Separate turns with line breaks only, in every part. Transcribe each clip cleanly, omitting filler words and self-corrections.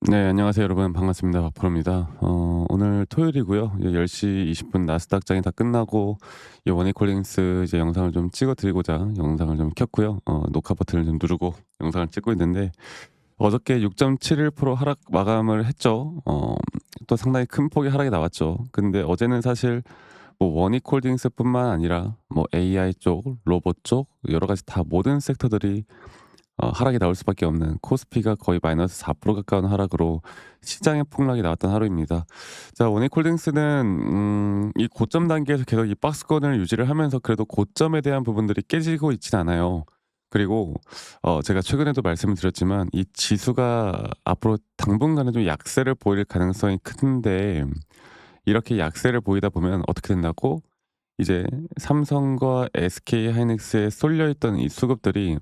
네, 안녕하세요 여러분. 반갑습니다. 박프로입니다. 오늘 토요일이고요. 이제 10시 20분 나스닥장이 다 끝나고 이 원이콜링스 이제 영상을 좀 찍어 드리고자 영상을 좀 켰고요. 녹화 버튼을 좀 누르고 영상을 찍고 있는데 어저께 6.71% 하락 마감을 했죠. 또 상당히 큰 폭의 하락이 나왔죠. 근데 어제는 사실 뭐 원이콜딩스뿐만 아니라 뭐 AI 쪽, 로봇 쪽 여러 가지 다 모든 섹터들이 하락이 나올 수밖에 없는 코스피가 거의 마이너스 4% 가까운 하락으로 시장의 폭락이 나왔던 하루입니다. 자, 원익홀딩스는 이 고점 단계에서 계속 이 박스권을 유지를 하면서 그래도 고점에 대한 부분들이 깨지고 있진 않아요. 그리고 제가 최근에도 말씀을 드렸지만 이 지수가 앞으로 당분간은 좀 약세를 보일 가능성이 큰데 이렇게 약세를 보이다 보면 어떻게 된다고? 이제 삼성과 SK하이닉스에 쏠려 있던 이 수급들이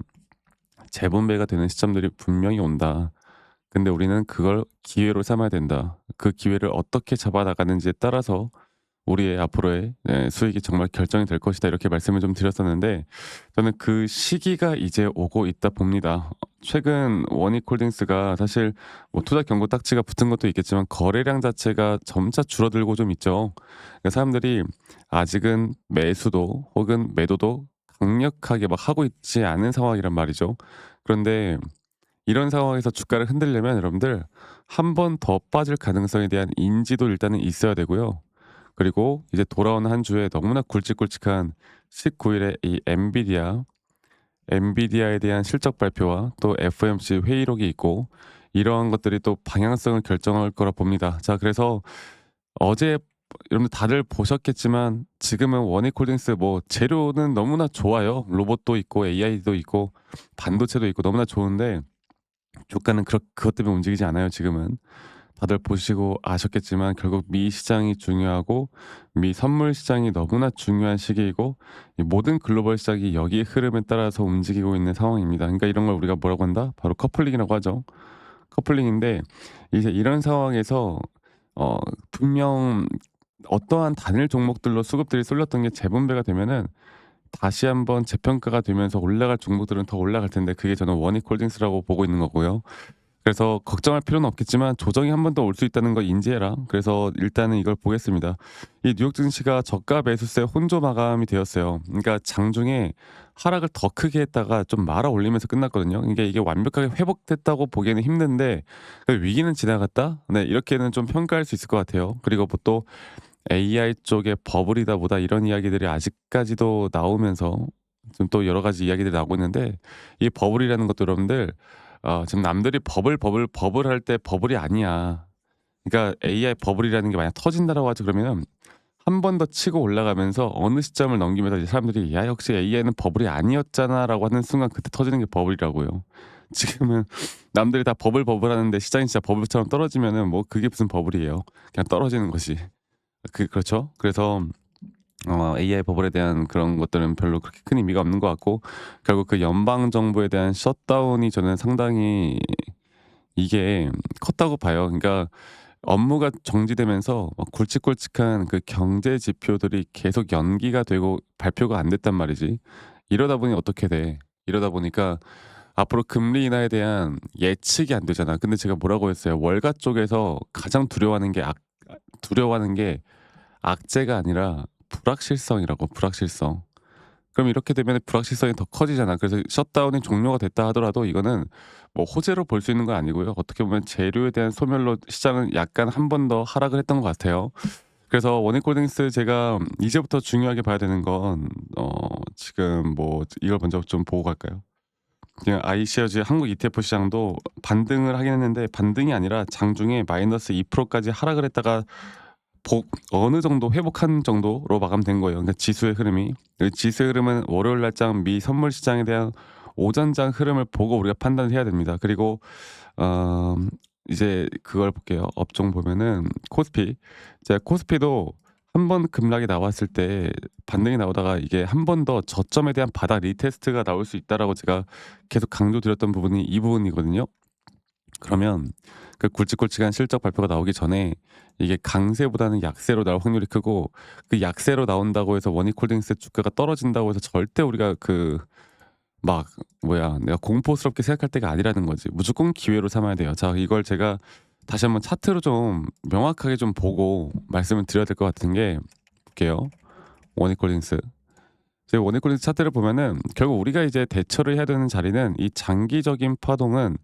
재분배가 되는 시점들이 분명히 온다. 근데 우리는 그걸 기회로 삼아야 된다. 그 기회를 어떻게 잡아나가는지에 따라서 우리의 앞으로의 수익이 정말 결정이 될 것이다. 이렇게 말씀을 좀 드렸었는데 저는 그 시기가 이제 오고 있다 봅니다. 최근 원익홀딩스가 사실 뭐 투자 경고 딱지가 붙은 것도 있겠지만 거래량 자체가 점차 줄어들고 좀 있죠. 그러니까 사람들이 아직은 매수도 혹은 매도도 강력하게 막 하고 있지 않은 상황이란 말이죠. 그런데 이런 상황에서 주가를 흔들려면 여러분들 한 번 더 빠질 가능성에 대한 인지도 일단은 있어야 되고요. 그리고 이제 돌아오는 한 주에 너무나 굵직굵직한 19일에 이 엔비디아에 대한 실적 발표와 또 FOMC 회의록이 있고 이러한 것들이 또 방향성을 결정할 거라 봅니다. 자, 그래서 어제 여러분들 다들 보셨겠지만 지금은 원익홀딩스 뭐 재료는 너무나 좋아요. 로봇도 있고 AI도 있고 반도체도 있고 너무나 좋은데 주가는 그것 때문에 움직이지 않아요, 지금은. 다들 보시고 아셨겠지만 결국 미 시장이 중요하고 미 선물 시장이 너무나 중요한 시기이고 이 모든 글로벌 시장이 여기의 흐름에 따라서 움직이고 있는 상황입니다. 그러니까 이런 걸 우리가 뭐라고 한다? 바로 커플링이라고 하죠. 커플링인데 이제 이런 상황에서 어 분명 어떠한 단일 종목들로 수급들이 쏠렸던 게 재분배가 되면은 다시 한번 재평가가 되면서 올라갈 종목들은 더 올라갈 텐데 그게 저는 원익홀딩스라고 보고 있는 거고요. 그래서 걱정할 필요는 없겠지만 조정이 한 번 더 올 수 있다는 걸 인지해라. 그래서 일단은 이걸 보겠습니다. 이 뉴욕 증시가 저가 매수세 혼조 마감이 되었어요. 그러니까 장중에 하락을 더 크게 했다가 좀 말아 올리면서 끝났거든요. 그러니까 이게 완벽하게 회복됐다고 보기에는 힘든데 그 위기는 지나갔다? 네, 이렇게는 좀 평가할 수 있을 것 같아요. 그리고 뭐또 AI 쪽의 버블이다 보다 이런 이야기들이 아직까지도 나오면서 좀 또 여러 가지 이야기들이 나오고 있는데 이 버블이라는 것도 여러분들 지금 남들이 버블 할 때 버블이 아니야. 그러니까 AI 버블이라는 게 만약 터진다라고 하죠 그러면은 한 번 더 치고 올라가면서 어느 시점을 넘기면서 이제 사람들이 "야 역시 AI는 버블이 아니었잖아."라고 하는 순간 그때 터지는 게 버블이라고요. 지금은 남들이 다 버블 하는데 시장이 진짜 버블처럼 떨어지면은 뭐 그게 무슨 버블이에요. 그냥 떨어지는 것이. 그렇죠. 그래서 AI 버블에 대한 그런 것들은 별로 그렇게 큰 의미가 없는 것 같고 결국 그 연방 정부에 대한 셧다운이 저는 상당히 이게 컸다고 봐요. 그러니까 업무가 정지되면서 굵직굵직한 그 경제 지표들이 계속 연기가 되고 발표가 안 됐단 말이지. 이러다 보니 어떻게 돼? 이러다 보니까 앞으로 금리 인하에 대한 예측이 안 되잖아. 근데 제가 뭐라고 했어요? 월가 쪽에서 가장 두려워하는 게 악재가 아니라 불확실성이라고, 불확실성. 그럼 이렇게 되면 불확실성이 더 커지잖아. 그래서 셧다운이 종료가 됐다 하더라도 이거는 뭐 호재로 볼 수 있는 건 아니고요. 어떻게 보면 재료에 대한 소멸로 시장은 약간 한 번 더 하락을 했던 것 같아요. 그래서 원익홀딩스 제가 이제부터 중요하게 봐야 되는 건 지금 뭐 이걸 먼저 좀 보고 갈까요? 그냥 아이시어즈 한국 ETF 시장도 반등을 하긴 했는데 반등이 아니라 장중에 마이너스 2%까지 하락을 했다가 어느 정도 회복한 정도로 마감된 거예요. 그러니까 지수의 흐름이. 그 지수의 흐름은 월요일 날장 미 선물 시장에 대한 오전장 흐름을 보고 우리가 판단을 해야 됩니다. 그리고 어 이제 그걸 볼게요. 업종 보면은 코스피. 제가 코스피도 한 번 급락이 나왔을 때 반등이 나오다가 이게 한 번 더 저점에 대한 바닥 리테스트가 나올 수 있다라고 제가 계속 강조드렸던 부분이 이 부분이거든요. 그러면 그 굵직굵직한 실적 발표가 나오기 전에 이게 강세보다는 약세로 나올 확률이 크고 그 약세로 나온다고 해서 원익홀딩스 주가가 떨어진다고 해서 절대 우리가 그 막 뭐야 내가 공포스럽게 생각할 때가 아니라는 거지. 무조건 기회로 삼아야 돼요. 자, 이걸 제가 다시 한번 차트로 좀 명확하게 좀 보고 말씀을 드려야 될 것 같은 게 볼게요. 원익홀딩스. 저희 원익홀딩스 차트를 보면은 결국 우리가 이제 대처를 해야 되는 자리는 이 장기적인 파동은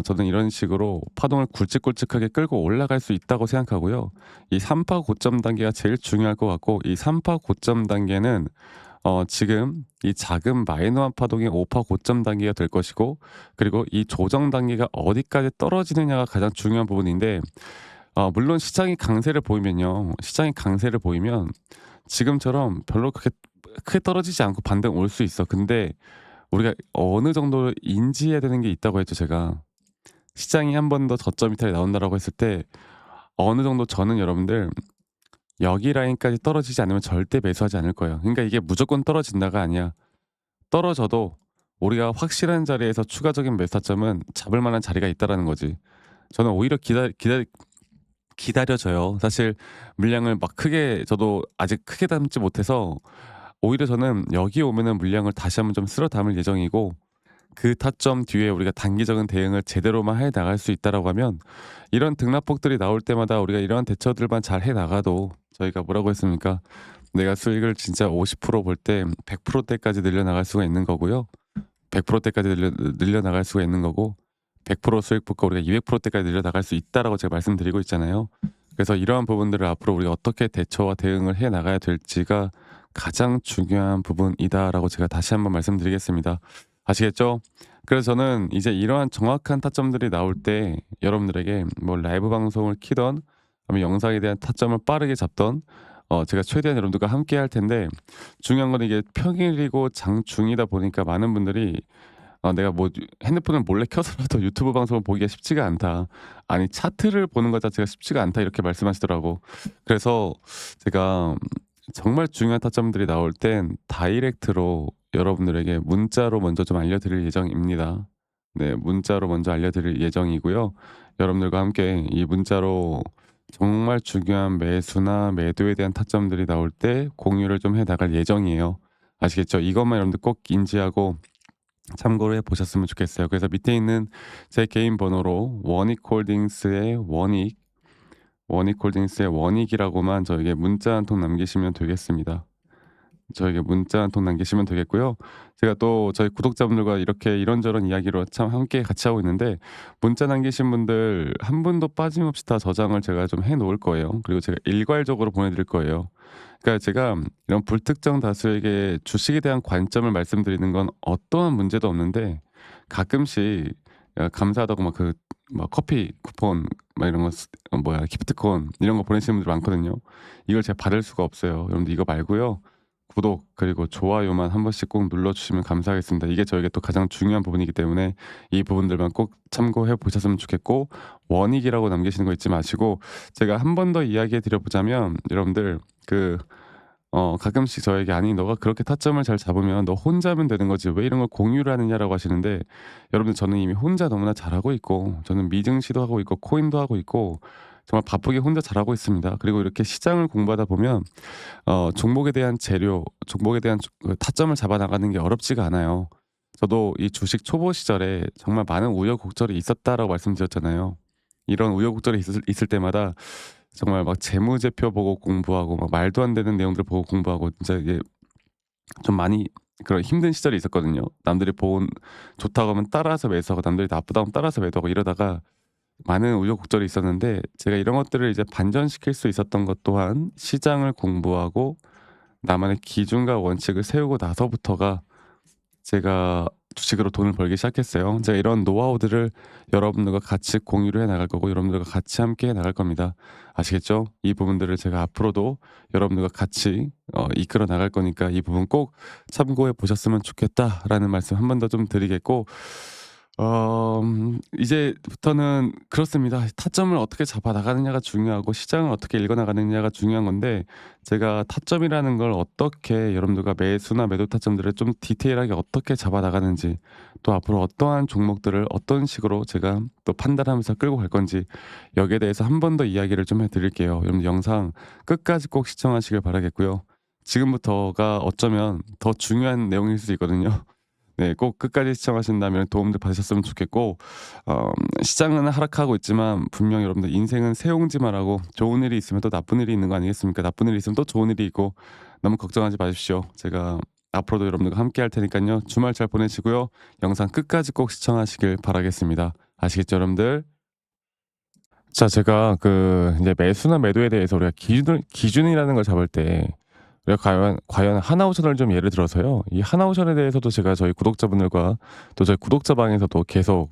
저는 이런 식으로 파동을 굵직굵직하게 끌고 올라갈 수 있다고 생각하고요. 이 3파 고점 단계가 제일 중요할 것 같고 이 3파 고점 단계는 지금 이 작은 마이너한 파동이 5파 고점 단계가 될 것이고 그리고 이 조정 단계가 어디까지 떨어지느냐가 가장 중요한 부분인데 물론 시장이 강세를 보이면요. 시장이 강세를 보이면 지금처럼 별로 그렇게 크게 떨어지지 않고 반등 올 수 있어. 근데 우리가 어느 정도 인지해야 되는 게 있다고 했죠 제가. 시장이 한 번 더 저점 이탈이 나온다라고 했을 때 어느 정도 저는 여러분들 여기 라인까지 떨어지지 않으면 절대 매수하지 않을 거예요. 그러니까 이게 무조건 떨어진다가 아니야. 떨어져도 우리가 확실한 자리에서 추가적인 매수 타점은 잡을 만한 자리가 있다라는 거지. 저는 오히려 기다려져요. 사실 물량을 막 크게 저도 아직 크게 담지 못해서 오히려 저는 여기 오면은 물량을 다시 한번 좀 쓸어 담을 예정이고 그 타점 뒤에 우리가 단기적인 대응을 제대로만 해 나갈 수 있다라고 하면 이런 등락폭들이 나올 때마다 우리가 이러한 대처들만 잘 해 나가도 저희가 뭐라고 했습니까? 내가 수익을 진짜 50%볼 때 100%대까지 늘려 나갈 수가 있는 거고요. 100%대까지 늘려 나갈 수가 있는 거고 100% 수익 볼까 우리가 200%대까지 늘려 나갈 수 있다라고 제가 말씀드리고 있잖아요. 그래서 이러한 부분들을 앞으로 우리가 어떻게 대처와 대응을 해 나가야 될지가 가장 중요한 부분이다라고 제가 다시 한번 말씀드리겠습니다. 아시겠죠? 그래서 저는 이제 이러한 정확한 타점들이 나올 때 여러분들에게 뭐 라이브 방송을 키던 아니면 영상에 대한 타점을 빠르게 잡던 제가 최대한 여러분들과 함께 할 텐데 중요한 건 이게 평일이고 장중이다 보니까 많은 분들이 내가 뭐 핸드폰을 몰래 켜서라도 유튜브 방송을 보기가 쉽지가 않다. 아니 차트를 보는 것 자체가 쉽지가 않다 이렇게 말씀하시더라고. 그래서 제가 정말 중요한 타점들이 나올 땐 다이렉트로 여러분들에게 문자로 먼저 좀 알려드릴 예정입니다. 네, 문자로 먼저 알려드릴 예정이고요. 여러분들과 함께 이 문자로 정말 중요한 매수나 매도에 대한 타점들이 나올 때 공유를 좀 해 나갈 예정이에요. 아시겠죠? 이것만 여러분들 꼭 인지하고 참고를 해 보셨으면 좋겠어요. 그래서 밑에 있는 제 개인 번호로 원익홀딩스의 원익이라고만 저에게 문자 한 통 남기시면 되겠습니다. 저에게 문자 한 통 남기시면 되겠고요. 제가 또 저희 구독자분들과 이렇게 이런저런 이야기로 참 함께 같이 하고 있는데 문자 남기신 분들 한 분도 빠짐없이 다 저장을 제가 좀 해 놓을 거예요. 그리고 제가 일괄적으로 보내 드릴 거예요. 그러니까 제가 이런 불특정 다수에게 주식에 대한 관점을 말씀드리는 건 어떠한 문제도 없는데 가끔씩 감사하다고 막 막 커피 쿠폰 막 이런 거 기프트콘 이런 거 보내시는 분들 많거든요. 이걸 제가 받을 수가 없어요. 여러분들 이거 말고요. 구독 그리고 좋아요만 한 번씩 꼭 눌러주시면 감사하겠습니다. 이게 저에게 또 가장 중요한 부분이기 때문에 이 부분들만 꼭 참고해 보셨으면 좋겠고 원익이라고 남기시는 거 잊지 마시고 제가 한 번 더 이야기해 드려 보자면 여러분들 가끔씩 저에게 "아니 너가 그렇게 타점을 잘 잡으면 너 혼자 하면 되는 거지 왜 이런 걸 공유를 하느냐."라고 하시는데 여러분들 저는 이미 혼자 너무나 잘하고 있고 저는 미증시도 하고 있고 코인도 하고 있고 정말 바쁘게 혼자 잘하고 있습니다. 그리고 이렇게 시장을 공부하다 보면 종목에 대한 재료, 종목에 대한 그 타점을 잡아 나가는 게 어렵지가 않아요. 저도 이 주식 초보 시절에 정말 많은 우여곡절이 있었다라고 말씀드렸잖아요. 이런 우여곡절이 있을 때마다 정말 막 재무제표 보고 공부하고 막 말도 안 되는 내용들 보고 공부하고 진짜 이게 좀 많이 그런 힘든 시절이 있었거든요. 남들이 좋다고 하면 따라서 매수하고 남들이 나쁘다고 하면 따라서 매도하고 이러다가 많은 우여곡절이 있었는데 제가 이런 것들을 이제 반전시킬 수 있었던 것 또한 시장을 공부하고 나만의 기준과 원칙을 세우고 나서부터가 제가 주식으로 돈을 벌기 시작했어요. 제가 이런 노하우들을 여러분들과 같이 공유를 해 나갈 거고 여러분들과 같이 함께 해 나갈 겁니다. 아시겠죠? 이 부분들을 제가 앞으로도 여러분들과 같이 이끌어 나갈 거니까 이 부분 꼭 참고해 보셨으면 좋겠다라는 말씀 한 번 더 좀 드리겠고 이제부터는 그렇습니다. 타점을 어떻게 잡아 나가느냐가 중요하고 시장을 어떻게 읽어 나가느냐가 중요한 건데 제가 타점이라는 걸 어떻게 여러분들과 매수나 매도 타점들을 좀 디테일하게 어떻게 잡아 나가는지 또 앞으로 어떠한 종목들을 어떤 식으로 제가 또 판단하면서 끌고 갈 건지 여기에 대해서 한 번 더 이야기를 좀 해 드릴게요. 여러분들 영상 끝까지 꼭 시청하시길 바라겠고요. 지금부터가 어쩌면 더 중요한 내용일 수 있거든요. 네, 꼭 끝까지 시청하신다면 도움들 받으셨으면 좋겠고, 어 시장은 하락하고 있지만 분명히 여러분들 인생은 새옹지마라고 좋은 일이 있으면 또 나쁜 일이 있는 거 아니겠습니까? 나쁜 일이 있으면 또 좋은 일이 있고 너무 걱정하지 마십시오. 제가 앞으로도 여러분들과 함께 할 테니까요. 주말 잘 보내시고요. 영상 끝까지 꼭 시청하시길 바라겠습니다. 아시겠죠, 여러분들? 자, 제가 이제 매수나 매도에 대해서 우리가 기준이라는 걸 잡을 때 우리가 과연 하나오션을 좀 예를 들어서요. 이 하나오션에 대해서도 제가 저희 구독자분들과 또 저희 구독자방에서도 계속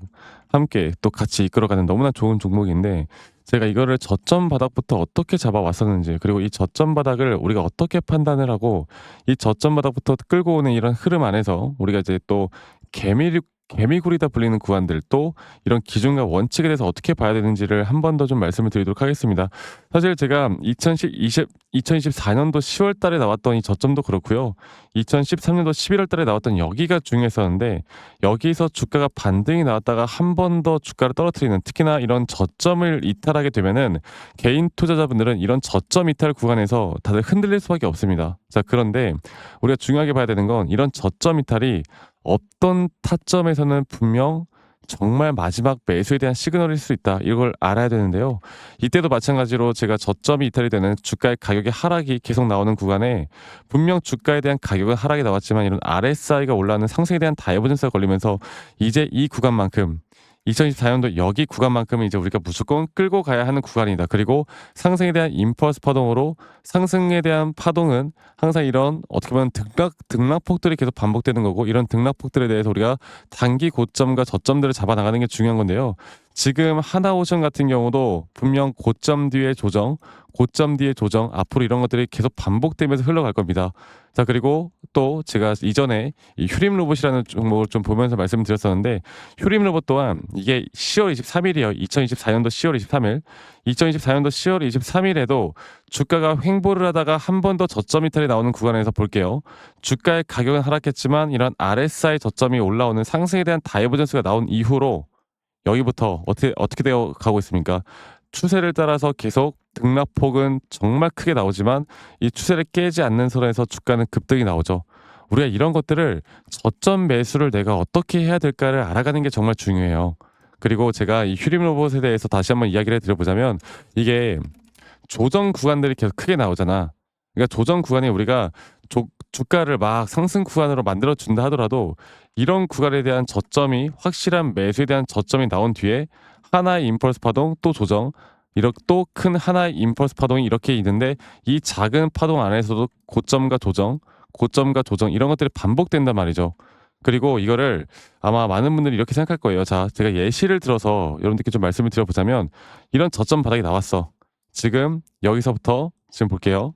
함께 또 같이 이끌어가는 너무나 좋은 종목인데, 제가 이거를 저점 바닥부터 어떻게 잡아왔었는지, 그리고 이 저점 바닥을 우리가 어떻게 판단을 하고 이 저점 바닥부터 끌고 오는 이런 흐름 안에서 우리가 이제 또 개미굴이다 불리는 구간들, 또 이런 기준과 원칙에 대해서 어떻게 봐야 되는지를 한 번 더 좀 말씀을 드리도록 하겠습니다. 사실 제가 2024년도 10월 달에 나왔던 이 저점도 그렇고요. 2013년도 11월 달에 나왔던 여기가 중요했었는데, 여기서 주가가 반등이 나왔다가 한 번 더 주가를 떨어뜨리는, 특히나 이런 저점을 이탈하게 되면은 개인 투자자분들은 이런 저점 이탈 구간에서 다들 흔들릴 수밖에 없습니다. 자, 그런데 우리가 중요하게 봐야 되는 건 이런 저점 이탈이 어떤 타점에서는 분명 정말 마지막 매수에 대한 시그널일 수 있다, 이걸 알아야 되는데요. 이때도 마찬가지로 제가 저점이 이탈이 되는 주가의 가격의 하락이 계속 나오는 구간에 분명 주가에 대한 가격은 하락이 나왔지만 이런 RSI가 올라가는 상승에 대한 다이버전스가 걸리면서 이제 이 구간만큼, 2024년도 여기 구간만큼은 이제 우리가 무조건 끌고 가야 하는 구간이다. 그리고 상승에 대한 임펄스 파동으로, 상승에 대한 파동은 항상 이런 어떻게 보면 등락폭들이 계속 반복되는 거고, 이런 등락폭들에 대해서 우리가 단기 고점과 저점들을 잡아 나가는 게 중요한 건데요. 지금 하나오션 같은 경우도 분명 고점 뒤에 조정, 고점 뒤에 조정, 앞으로 이런 것들이 계속 반복되면서 흘러갈 겁니다. 자, 그리고 또 제가 이전에 이 휴림 로봇이라는 종목을 좀 보면서 말씀드렸었는데, 휴림 로봇 또한 이게 10월 23일이에요. 2024년도 10월 23일. 2024년도 10월 23일에도 주가가 횡보를 하다가 한 번 더 저점 이탈이 나오는 구간에서 볼게요. 주가의 가격은 하락했지만 이런 RSI 저점이 올라오는 상승에 대한 다이버전스가 나온 이후로 여기부터 어떻게 되어 가고 있습니까? 추세를 따라서 계속 등락폭은 정말 크게 나오지만 이 추세를 깨지 않는 선에서 주가는 급등이 나오죠. 우리가 이런 것들을 저점 매수를 내가 어떻게 해야 될까를 알아가는 게 정말 중요해요. 그리고 제가 이 휴림 로봇에 대해서 다시 한번 이야기를 드려보자면, 이게 조정 구간들이 계속 크게 나오잖아. 그러니까 조정 구간이 우리가 주가를 막 상승 구간으로 만들어 준다 하더라도 이런 구간에 대한 저점이, 확실한 매수에 대한 저점이 나온 뒤에 하나의 임펄스 파동, 또 조정, 이렇게 또 큰 하나의 임펄스 파동이 이렇게 있는데, 이 작은 파동 안에서도 고점과 조정, 고점과 조정, 이런 것들이 반복된단 말이죠. 그리고 이거를 아마 많은 분들이 이렇게 생각할 거예요. 자, 제가 예시를 들어서 여러분들께 좀 말씀을 드려보자면, 이런 저점 바닥이 나왔어. 지금 여기서부터 지금 볼게요.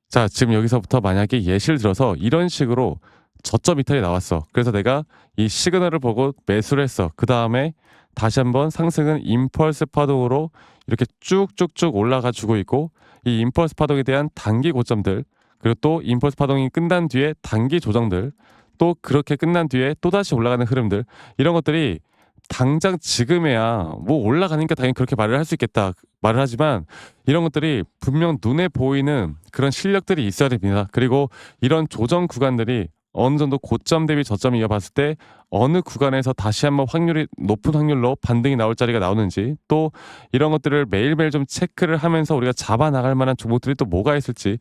자, 지금 여기서부터 만약에 예시를 들어서 이런 식으로 저점 이탈이 나왔어. 그래서 내가 이 시그널을 보고 매수를 했어. 그 다음에 다시 한번 상승은 임펄스 파동으로 이렇게 쭉쭉쭉 올라가 주고 있고, 이 임펄스 파동에 대한 단기 고점들, 그리고 또 임펄스 파동이 끝난 뒤에 단기 조정들, 또 그렇게 끝난 뒤에 또다시 올라가는 흐름들, 이런 것들이 당장 지금에야 뭐 올라가니까 당연히 그렇게 말을 할 수 있겠다 말을 하지만, 이런 것들이 분명 눈에 보이는 그런 실력들이 있어야 됩니다. 그리고 이런 조정 구간들이 어느 정도 고점 대비 저점을 이어봤을 때 어느 구간에서 다시 한번 높은 확률로 반등이 나올 자리가 나오는지, 또 이런 것들을 매일매일 좀 체크를 하면서 우리가 잡아 나갈 만한 종목들이 또 뭐가 있을지.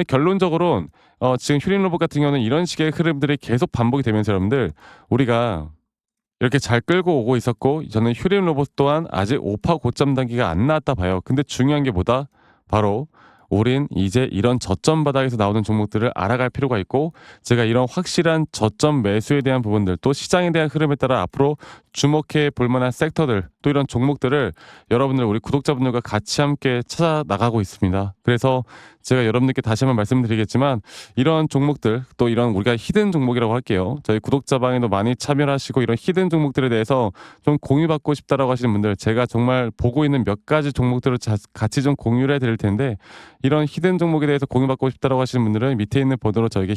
결론적으로 지금 휴림 로봇 같은 경우는 이런 식의 흐름들이 계속 반복이 되면서 여러분들, 우리가 이렇게 잘 끌고 오고 있었고, 저는 휴림 로봇 또한 아직 오파 고점 단계가 안 나왔다 봐요. 근데 중요한 게 뭐다? 바로 우린 이제 이런 저점 바닥에서 나오는 종목들을 알아갈 필요가 있고, 제가 이런 확실한 저점 매수에 대한 부분들, 또 시장에 대한 흐름에 따라 앞으로 주목해 볼 만한 섹터들, 또 이런 종목들을 여러분들, 우리 구독자분들과 같이 함께 찾아 나가고 있습니다. 그래서 제가 여러분들께 다시 한번 말씀드리겠지만, 이런 종목들, 또 이런 우리가 히든 종목이라고 할게요. 저희 구독자방에도 많이 참여를 하시고 이런 히든 종목들에 대해서 좀 공유받고 싶다라고 하시는 분들, 제가 정말 보고 있는 몇 가지 종목들을 같이 좀 공유를 해드릴 텐데, 이런 히든 종목에 대해서 공유받고 싶다라고 하시는 분들은 밑에 있는 번호로 저에게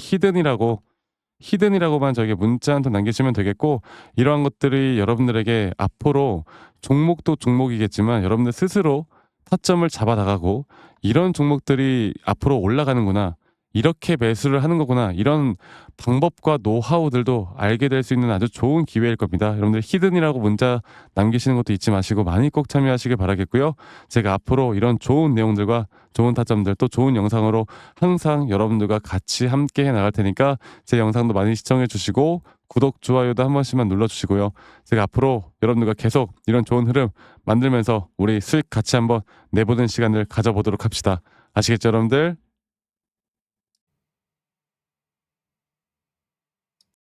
히든이라고만 저에게 문자 한 통 남기시면 되겠고, 이러한 것들이 여러분들에게 앞으로 종목도 종목이겠지만 여러분들 스스로 타점을 잡아 나가고, 이런 종목들이 앞으로 올라가는구나, 이렇게 매수를 하는 거구나. 이런 방법과 노하우들도 알게 될 수 있는 아주 좋은 기회일 겁니다. 여러분들 히든이라고 문자 남기시는 것도 잊지 마시고 많이 꼭 참여하시길 바라겠고요. 제가 앞으로 이런 좋은 내용들과 좋은 타점들 또 좋은 영상으로 항상 여러분들과 같이 함께 해 나갈 테니까 제 영상도 많이 시청해 주시고 구독, 좋아요도 한 번씩만 눌러 주시고요. 제가 앞으로 여러분들과 계속 이런 좋은 흐름 만들면서 우리 수익 같이 한번 내보는 시간을 가져보도록 합시다. 아시겠죠, 여러분들?